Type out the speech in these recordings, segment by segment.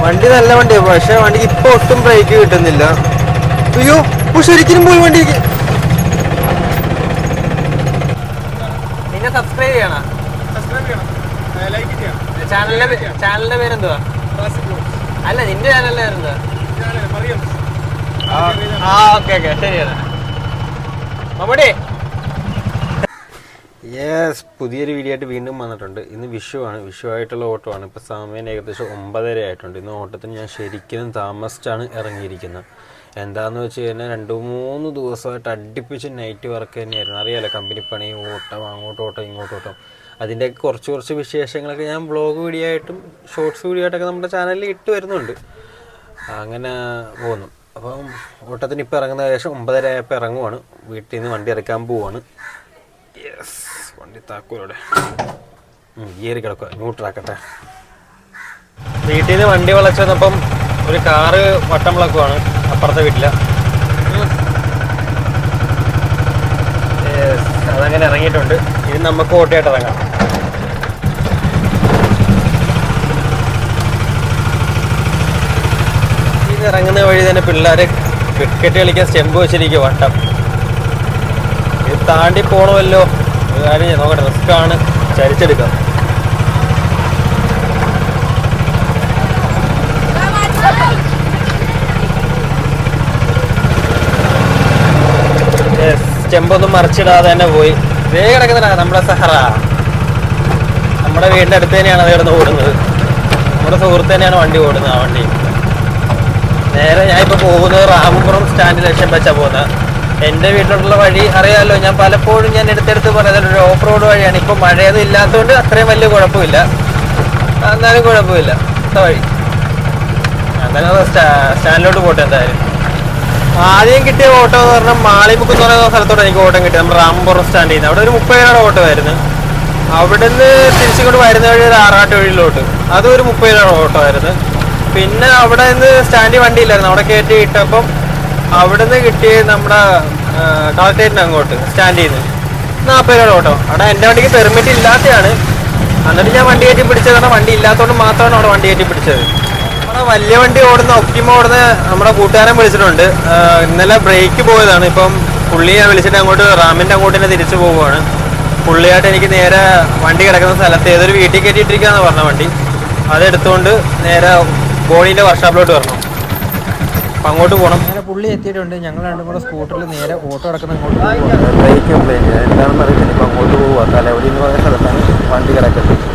വണ്ടി നല്ല വണ്ടിയാണ്, പക്ഷെ വണ്ടിക്ക് ഇപ്പൊ ഒട്ടും ബ്രേക്ക് കിട്ടുന്നില്ല. അയ്യോ ശരിക്കും പോയി വണ്ടിക്ക്. പിന്നെ സബ്സ്ക്രൈബ് ചെയ്യണം, ചാനലിന്റെ പേരെന്തുവാ? അല്ല നിന്റെ ചാനലിന്റെ പേരെന്തുവാ? ഓക്കെ ശരിയാണ് മമ്മൂട്ടി. യെസ്, പുതിയൊരു വീഡിയോ ആയിട്ട് വീണ്ടും വന്നിട്ടുണ്ട്. ഇന്ന് വിഷുവാണ്, വിഷുവായിട്ടുള്ള ഓട്ടമാണ്. ഇപ്പോൾ സമയം ഏകദേശം 9:30 ആയിട്ടുണ്ട്. ഇന്ന് ഓട്ടത്തിന് ഞാൻ ശരിക്കും താമസിച്ചാണ് ഇറങ്ങിയിരിക്കുന്നത്. എന്താണെന്ന് വെച്ച് കഴിഞ്ഞാൽ 2-3 ദിവസമായിട്ട് അടുപ്പിച്ച് നൈറ്റ് വർക്ക് തന്നെയായിരുന്നു. അറിയാലോ, കമ്പനി പണി, ഓട്ടം, അങ്ങോട്ടോട്ടം ഇങ്ങോട്ടോട്ടം. അതിൻ്റെയൊക്കെ കുറച്ച് വിശേഷങ്ങളൊക്കെ ഞാൻ വ്ളോഗ് വീഡിയോ ആയിട്ടും ഷോർട്സ് വീഡിയോ ആയിട്ടൊക്കെ നമ്മുടെ ചാനലിൽ ഇട്ട് വരുന്നുണ്ട്. അങ്ങനെ പോകുന്നു. അപ്പം ഓട്ടത്തിന് ഇപ്പോൾ ഇറങ്ങുന്ന ഏകദേശം 9:30 ആയപ്പോൾ ഇറങ്ങുവാണ്. വീട്ടിൽ നിന്ന് വണ്ടി ഇറക്കാൻ പോവാണ്. യെസ്, വണ്ടി താക്കോലോടെ ഏറി കിടക്കുക, ന്യൂട്രാക്കട്ടെ. വീട്ടിൽ നിന്ന് വണ്ടി വളച്ച് വന്നപ്പം ഒരു കാറ് വട്ടം വിളക്കുവാണ് അപ്പുറത്തെ വീട്ടില്. അതങ്ങനെ ഇറങ്ങിയിട്ടുണ്ട്. ഇത് നമുക്ക് ഓട്ടയായിട്ട് ഇറങ്ങാം. ഇത് ഇറങ്ങുന്ന വഴി തന്നെ പിള്ളേർ ക്രിക്കറ്റ് കളിക്കാൻ സ്റ്റെമ്പ് വെച്ചിരിക്കുക വട്ടം. ഇത് താണ്ടി പോകണമല്ലോ, ഒരു കാര്യം നോക്കട്ടെ, റിസ്ക്കാണ്, ചരിച്ചെടുക്കാം. സ്റ്റെമ്പൊന്നും മറിച്ചിടാതെ തന്നെ പോയി. ഇതേ കിടക്കുന്നതാ നമ്മുടെ സഹറ. നമ്മുടെ വീടിൻ്റെ അടുത്ത് തന്നെയാണ് അത് കിടന്ന് ഓടുന്നത്. നമ്മുടെ സുഹൃത്ത് തന്നെയാണ് വണ്ടി ഓടുന്നത്. ആ വണ്ടി നേരെ ഞാനിപ്പോൾ പോകുന്നത് റാമപുരം സ്റ്റാൻഡ് ലക്ഷ്യം വെച്ചാൽ പോകുന്നത്. എൻ്റെ വീട്ടിലോട്ടുള്ള വഴി അറിയാമല്ലോ, ഞാൻ പലപ്പോഴും എടുത്തെടുത്ത് പറയുന്നത് ഒരു ഓഫ് റോഡ് വഴിയാണ്. ഇപ്പം മഴയൊന്നും ഇല്ലാത്തതുകൊണ്ട് അത്രയും വലിയ കുഴപ്പമില്ല, എന്നാലും കുഴപ്പമില്ല വഴി. എന്തായാലും സ്റ്റാൻഡിലോട്ട് പോട്ടെ. എന്തായാലും ആദ്യം കിട്ടിയ ഓട്ടോ എന്ന് പറഞ്ഞാൽ മാളിമുക്ക് എന്ന് പറയുന്ന സ്ഥലത്തോട്ട് എനിക്ക് ഓട്ടം കിട്ടി. നമ്മുടെ റാമപുരം സ്റ്റാൻഡിൽ നിന്ന് അവിടെ ഒരു 30 ഓട്ടോ ആയിരുന്നു. അവിടെ നിന്ന് തിരിച്ചിങ്ങോട്ട് വരുന്ന വഴി ഒരു ആറാട്ട് വഴിയിലോട്ട് അതും ഒരു 30 ഓട്ടോ ആയിരുന്നു. പിന്നെ അവിടെ നിന്ന് സ്റ്റാൻഡിൽ വണ്ടി ഇല്ലായിരുന്നു, അവിടെ കയറ്റി ഇട്ടപ്പം അവിടെ നിന്ന് കിട്ടിയ നമ്മുടെ കളക്ടറേറ്റിന് അങ്ങോട്ട് സ്റ്റാൻഡിൽ നിന്ന് 40 ഓട്ടോ. അവിടെ എൻ്റെ വണ്ടിക്ക് പെർമിറ്റ് ഇല്ലാത്തതാണ്. എന്നിട്ട് ഞാൻ വണ്ടി കയറ്റി പിടിച്ചതാണ്. വണ്ടി ഇല്ലാത്തതുകൊണ്ട് മാത്രമാണ് അവിടെ വണ്ടി കയറ്റി പിടിച്ചത്. നമ്മുടെ വലിയ വണ്ടി ഓടുന്ന ഒപ്റ്റിമ ഓടുന്ന നമ്മുടെ കൂട്ടുകാരൻ വിളിച്ചിട്ടുണ്ട്. ഇന്നലെ ബ്രേക്ക് പോയതാണ്. ഇപ്പം പുള്ളി ഞാൻ വിളിച്ചിട്ട് അങ്ങോട്ട് റാമിൻ്റെ അങ്ങോട്ട് തന്നെ തിരിച്ചു പോവുകയാണ്. പുള്ളിയായിട്ട് എനിക്ക് നേരെ വണ്ടി കിടക്കുന്ന സ്ഥലത്ത് ഏതൊരു വീട്ടിൽ കയറ്റിയിട്ടിരിക്കുകയെന്ന് പറഞ്ഞ വണ്ടി അതെടുത്തുകൊണ്ട് നേരെ ബോണീൻ്റെ വർക്ക്ഷോപ്പിലോട്ട് വരണം. അപ്പം അങ്ങോട്ട് പോകണം. നേരെ പുള്ളി എത്തിയിട്ടുണ്ട്. ഞങ്ങൾ രണ്ടും കൂടെ സ്കൂട്ടറിൽ നേരെ ഓട്ടോ കിടക്കുന്ന അങ്ങോട്ട് ബ്രേക്ക് കംപ്ലൈൻറ്റ് എന്താണെന്ന് അറിയില്ല. ഇപ്പം അങ്ങോട്ട് പോവുക. തലവടി എന്ന് പറയുന്ന സ്ഥലത്താണ് വണ്ടി കിടക്കുന്നത്.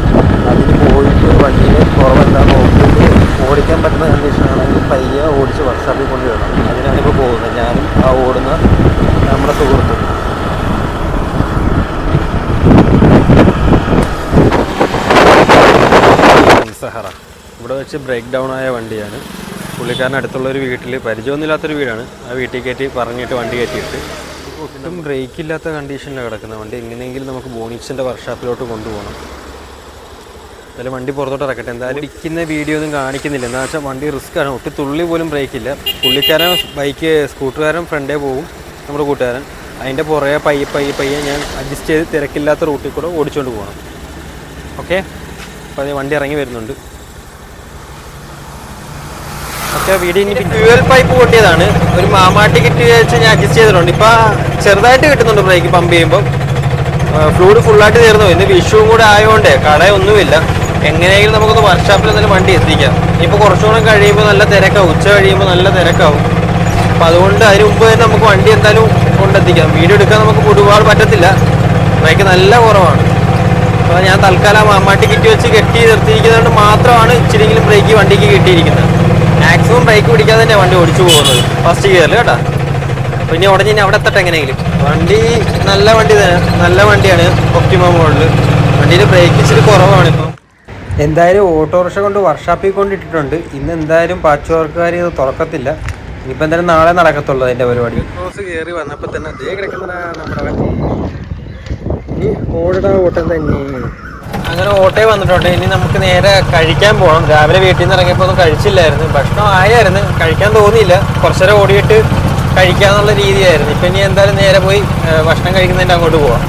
അതിന് പോയിട്ട് വണ്ടിയിൽ കുറവെന്താണെന്ന് നോക്കിയിട്ട് ഓടിക്കാൻ പറ്റുന്ന കണ്ടീഷനാണെങ്കിൽ പയ്യെ ഓടിച്ച് വർക്ക്ഷോപ്പിൽ കൊണ്ടുവരണം. അതിനാണിപ്പോൾ പോകുന്നത്. ഞാനും ആ ഓടുന്ന നമ്മുടെ സുഹൃത്തും. സഹറ ഇവിടെ വെച്ച് ബ്രേക്ക് ഡൗൺ ആയ വണ്ടിയാണ്. പുള്ളിക്കാരൻ അടുത്തുള്ളൊരു വീട്ടിൽ, പരിചയമൊന്നുമില്ലാത്തൊരു വീടാണ്, ആ വീട്ടിൽ കയറ്റി പറഞ്ഞിട്ട് വണ്ടി കയറ്റിയിട്ട് ഒട്ടും ബ്രേക്ക് ഇല്ലാത്ത കണ്ടീഷനിലാണ് കിടക്കുന്ന വണ്ടി. എങ്ങനെയെങ്കിലും നമുക്ക് ബോണിക്സിൻ്റെ വർക്ക്ഷോപ്പിലോട്ട് കൊണ്ടുപോകണം. എന്തായാലും വണ്ടി പുറത്തോട്ട് ഇറക്കട്ടെ. എന്തായാലും ഇരിക്കുന്ന വീഡിയോ ഒന്നും കാണിക്കുന്നില്ല. എന്താ വെച്ചാൽ വണ്ടി റിസ്ക്കാണ്, ഒട്ടും തുള്ളി പോലും ബ്രേക്ക് ഇല്ല. പുള്ളിക്കാരൻ സ്കൂട്ടറുകാരൻ ഫ്രണ്ടേ പോകും, നമ്മുടെ കൂട്ടുകാരൻ അതിൻ്റെ പുറകെ പയ്യെ ഞാൻ അഡ്ജസ്റ്റ് ചെയ്ത് തിരക്കില്ലാത്ത റൂട്ടിൽ കൂടെ ഓടിച്ചുകൊണ്ട് പോകണം. ഓക്കെ, അപ്പോൾ അത് വണ്ടി ഇറങ്ങി വരുന്നുണ്ട്. ഓക്കെ, വീഡിയോ ഇനി ഫ്യൂവൽ പൈപ്പ് പൊട്ടിയതാണ്. ഒരു മാമാട്ടി കിറ്റ് വെച്ച് ഞാൻ അഡ്ജസ്റ്റ് ചെയ്തിട്ടുണ്ട്. ഇപ്പോൾ ചെറുതായിട്ട് കിട്ടുന്നുണ്ട് ബ്രേക്ക് പമ്പ് ചെയ്യുമ്പോൾ. ഫ്ലൂയിഡ് ഫുള്ളായിട്ട് തീർന്നു. ഇന്ന് വിഷുവും കൂടെ ആയതുകൊണ്ട് കടയൊന്നുമില്ല. എങ്ങനെയെങ്കിലും നമുക്കൊന്ന് വർക്ക്ഷോപ്പിൽ എന്തെങ്കിലും വണ്ടി എത്തിക്കാം. ഇപ്പോൾ കുറച്ചുകൂടെ കഴിയുമ്പോൾ നല്ല തിരക്കാവും, ഉച്ച കഴിയുമ്പോൾ നല്ല തിരക്കാവും. അപ്പോൾ അതുകൊണ്ട് അതിന് മുമ്പ് തന്നെ നമുക്ക് വണ്ടി എന്തായാലും കൊണ്ടെത്തിക്കാം. വീഡിയോ എടുക്കാൻ നമുക്ക് ഒരുപാട് പറ്റത്തില്ല, ബ്രേക്ക് നല്ല കുറവാണ്. അപ്പോൾ ഞാൻ തൽക്കാലം മാമാട്ടി കിറ്റ് വെച്ച് കെട്ടി നിർത്തിയിരിക്കുന്നതുകൊണ്ട് മാത്രമാണ് ഇച്ചിരിയെങ്കിലും ബ്രേക്ക് വണ്ടിക്ക് കിട്ടിയിരിക്കുന്നത്. മാക്സിമം ബ്രേക്ക് പിടിക്കാതെ തന്നെ വണ്ടി ഓടിച്ചു പോകുന്നത് ഫസ്റ്റ് ഗിയറിൽ കേട്ടോ. അപ്പോൾ ഇനി ഉടനെ അവിടെ എത്തട്ടെ എങ്ങനെയെങ്കിലും. വണ്ടി നല്ല വണ്ടിയാണ് ഒപ്റ്റിമ മോഡൽ. വണ്ടിയിൽ ബ്രേക്ക് ഇച്ചിരി കുറവാണ് ഇപ്പം. എന്തായാലും ഓട്ടോറിക്ഷ കൊണ്ട് വർക്ക്ഷോപ്പിൽ കൊണ്ടിട്ടിട്ടുണ്ട്. ഇന്ന് എന്തായാലും പാച്ച് വർക്കുകാർ ഇത് തുറക്കത്തില്ല. ഇനിയിപ്പോൾ എന്തായാലും നാളെ നടക്കത്തുള്ളൂ അതിൻ്റെ പരിപാടി. ക്രോസ് കയറി വന്നപ്പോൾ തന്നെ അതേ കിടക്കുന്നതാണ് നമ്മുടെ വണ്ടി. ഇനി ഓട്ടം തന്നെ. അങ്ങനെ ഓട്ടോയിൽ വന്നിട്ടുണ്ട്. ഇനി നമുക്ക് നേരെ കഴിക്കാൻ പോകണം. രാവിലെ വീട്ടിൽ നിന്ന് ഇറങ്ങിയപ്പോൾ ഒന്നും കഴിച്ചില്ലായിരുന്നു. ഭക്ഷണം ആയായിരുന്നു, കഴിക്കാൻ തോന്നിയില്ല. കുറച്ചേരം ഓടിയിട്ട് കഴിക്കാന്നുള്ള രീതിയായിരുന്നു. ഇപ്പം ഇനി എന്തായാലും നേരെ പോയി ഭക്ഷണം കഴിക്കുന്നതിൻ്റെ അങ്ങോട്ട് പോവാം.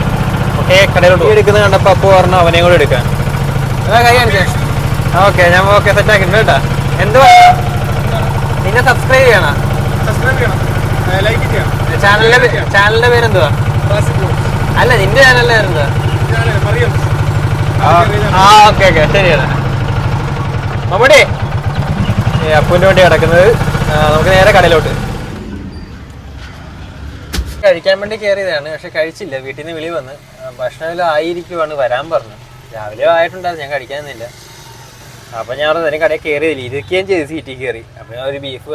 ഓക്കെ, കടയിലോട്ട് എടുക്കുന്നത് കണ്ടപ്പോൾ അപ്പോൾ പറഞ്ഞു അവനെയും കൂടെ എടുക്കാൻ. അതാ കൈ കാണിച്ചേ. ഓക്കെ, ഞാൻ സെറ്റ് ആക്കിയിട്ടുണ്ട് കേട്ടോ. എന്തുവാ നിന്നെ സബ്സ്ക്രൈബ് ചെയ്യണം, ചാനലിന്റെ പേരെന്തുവാ? അല്ല നിന്റെ ചാനലിന്റെ പേരെന്തുവാ? ഓക്കെ ശരിയാണ്. മമ്മൂട്ടി അപ്പൂന്റെ വണ്ടി കിടക്കുന്നത്. നമുക്ക് നേരെ കടയിലോട്ട് കഴിക്കാൻ വേണ്ടി കയറിയതാണ്. പക്ഷെ കഴിച്ചില്ല, വീട്ടിൽ നിന്ന് വിളി വന്ന് ഭക്ഷണമെല്ലാം ആയിരിക്കുവാണ്, വരാൻ പറഞ്ഞു. രാവിലെ ആയിട്ടുണ്ടായിരുന്നു, ഞാൻ കഴിക്കാനില്ല. അപ്പം ഞാൻ പറഞ്ഞ കടയിൽ കയറിയതില്ല, ഇരിക്കുകയും ചെയ്ത് സീറ്റിൽ കയറി. അപ്പം ഞാൻ ഒരു ബീഫ്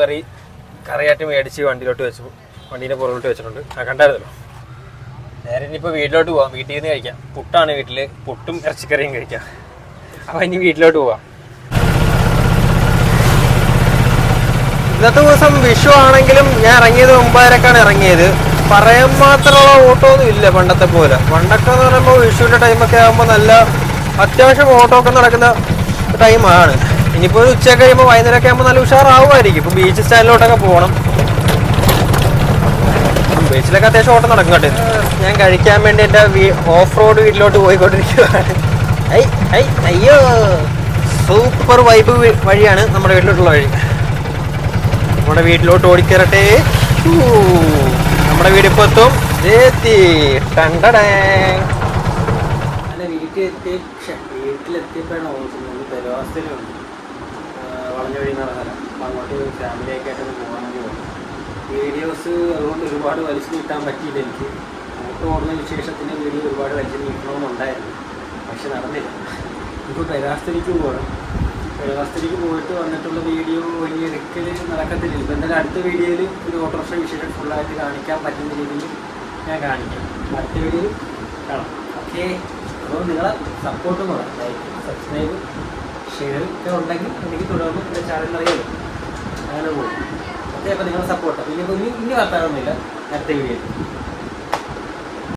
കറിയായിട്ട് മേടിച്ച് വണ്ടിയിലോട്ട് വെച്ചു, വണ്ടീൻ്റെ പുറകിലോട്ട് വെച്ചിട്ടുണ്ട്. കണ്ടായിരുന്നല്ലോ. നേരെ ഇനിയിപ്പോൾ വീട്ടിലോട്ട് പോവാം, വീട്ടിൽ നിന്ന് കഴിക്കാം. പുട്ടാണ് വീട്ടിൽ, പുട്ടും ഇറച്ചിക്കറിയും കഴിക്കാം. അപ്പം ഇനി വീട്ടിലോട്ട് പോവാം. ഇന്നത്തെ ദിവസം വിഷു ആണെങ്കിലും ഞാൻ ഇറങ്ങിയത് 9:30-ക്കാണ് ഇറങ്ങിയത്. പറയാൻ മാത്രമുള്ള ഓട്ടമൊന്നും ഇല്ല പണ്ടത്തെ പോലെ. പണ്ടൊക്കെ എന്ന് പറയുമ്പോൾ വിഷുവിൻ്റെ ടൈമൊക്കെ ആകുമ്പോൾ നല്ല അത്യാവശ്യം ഓട്ടമൊക്കെ നടക്കുന്ന ടൈമാണ്. ഇനിയിപ്പോൾ ഒരു ഉച്ചയൊക്കെ കഴിയുമ്പോൾ വൈകുന്നേരമൊക്കെ ആകുമ്പോൾ നല്ല ഉഷാറാവുമായിരിക്കും. ഇപ്പോൾ ബീച്ച് സ്റ്റാൻഡിലോട്ടൊക്കെ പോകണം. ബീച്ചിലൊക്കെ അത്യാവശ്യം ഓട്ടം നടക്കും കേട്ടോ. ഞാൻ കഴിക്കാൻ വേണ്ടി എൻ്റെ ഓഫ് റോഡ് വീട്ടിലോട്ട് പോയിക്കൊണ്ടിരിക്കുകയാണ്. അയ്യോ സൂപ്പർ വൈബ് വഴിയാണ് നമ്മുടെ വീട്ടിലോട്ടുള്ള വഴി. നമ്മുടെ വീട്ടിലോട്ട് ഓടിക്കയറട്ടെ. നമ്മുടെ വീടിപ്പോൾ എത്തും. വീട്ടിലെത്തിയപ്പോഴാണ് ഓർക്കുന്നത് പെരുവാസ്തയിലുണ്ട് വളഞ്ഞ വഴി നടന്നല്ല. അപ്പം അങ്ങോട്ട് ഫാമിലിയൊക്കെ ആയിട്ടൊന്ന് പോകാൻ വേണ്ടി പോകും. വീഡിയോസ് അതുകൊണ്ട് ഒരുപാട് വലിച്ചു നീട്ടാൻ പറ്റിയില്ല എനിക്ക്. അങ്ങോട്ട് ഓടുന്ന വിശേഷത്തിൻ്റെ വീഡിയോ ഒരുപാട് വലിച്ചു നീട്ടണമെന്നുണ്ടായിരുന്നു, പക്ഷെ നടന്നില്ല. ഇപ്പോൾ പെരുവാസ്തയിലേക്ക് പോകണം. പെരുവാസ്തയിലേക്ക് പോയിട്ട് വന്നിട്ടുള്ള വീഡിയോ വലിയ എടുക്കൽ നടക്കത്തില്ല. ഇപ്പം എന്തായാലും അടുത്ത വീഡിയോയിൽ ഒരു ഓട്ടോറിക്ഷ വിശേഷം ഫുള്ളായിട്ട് കാണിക്കാൻ പറ്റുന്ന രീതിയിൽ ഞാൻ കാണിക്കാം. അടുത്ത വീഡിയോയിൽ കാണാം. ഓക്കെ, അപ്പോൾ നിങ്ങളെ സപ്പോർട്ടും കൂടെ ലൈക്ക്, സബ്സ്ക്രൈബ്, ഷെയർ ഒക്കെ ഉണ്ടെങ്കിൽ എനിക്ക് തുടർന്ന് എൻ്റെ ചാനൽ അറിയാമല്ലോ, അങ്ങനെ പോകും. ഓക്കെ, അപ്പോൾ നിങ്ങളെ സപ്പോർട്ട്. പിന്നെ ഇനി വർത്താനൊന്നുമില്ല. അടുത്ത വീഡിയോയിൽ